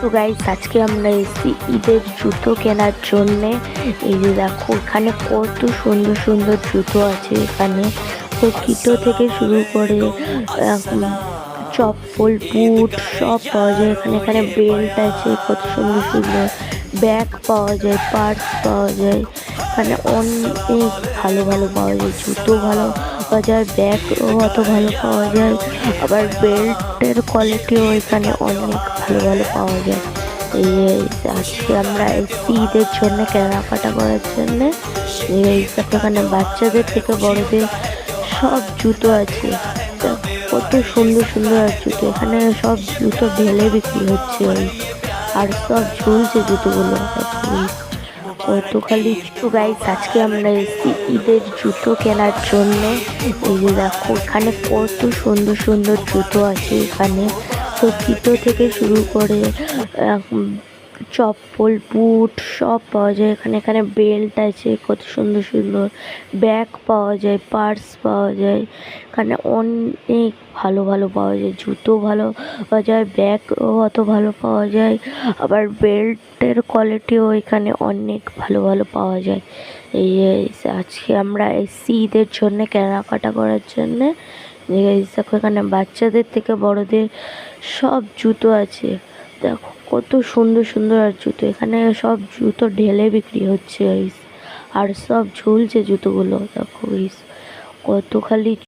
তো গাইস আজকে আমরা এসেছি ঈদের জুতো কেনার জন্যে। এই যে দেখো এখানে কত সুন্দর সুন্দর জুতো আছে। এখানে তো কিটো থেকে শুরু করে চপ্পল বুট সব পাওয়া যায় এখানে। এখানে বেল্ট আছে, কত সুন্দর সুন্দর ব্যাগ পাওয়া যায়, পার্স পাওয়া যায়। এখানে অনেক ভালো ভালো পাওয়া যায়, জুতো ভালো পাওয়া যায়, ব্যাগও অত ভালো পাওয়া যায়, আবার বেল্টের কোয়ালিটিও এখানে অনেক ভালো ভালো পাওয়া যায়। এই আজকে আমরা এসেছি ঈদের জন্য কেনাকাটা করার জন্যে। এখানে বাচ্চাদের থেকে বড়দের সব জুতো আছে। কত সুন্দর সুন্দর আর জুতো, এখানে সব জুতো ঢেলে বিক্রি হচ্ছে আর সব ঝুলছে জুতোগুলো। কত খালি তো গাইস আজকে আমরা এসেছি ঈদের জুতো কেনার জন্যে। এই যে দেখো এখানে কত সুন্দর সুন্দর জুতো আছে। এখানে তো কিটো থেকে শুরু করে চপ্পল বুট সব পাওয়া যায় এখানে। এখানে বেল্ট আছে, কত সুন্দর সুন্দর ব্যাগ পাওয়া যায়, পার্স পাওয়া যায়। এখানে অনেক ভালো ভালো পাওয়া যায়, জুতো ভালো পাওয়া যায়, ব্যাগও অত ভালো পাওয়া যায়, আবার বেল্টের কোয়ালিটিও এখানে অনেক ভালো ভালো পাওয়া যায়। এই আজকে আমরা এসেছি ঈদের জন্য কেনাকাটা করার জন্যে। দেখো এখানে বাচ্চাদের থেকে বড়দের সব জুতো আছে। দেখো কত সুন্দর সুন্দর আর জুতো, এখানে সব জুতো ঢেলে বিক্রি হচ্ছে আর সব ঝুলছে জুতোগুলো। দেখো কত খালি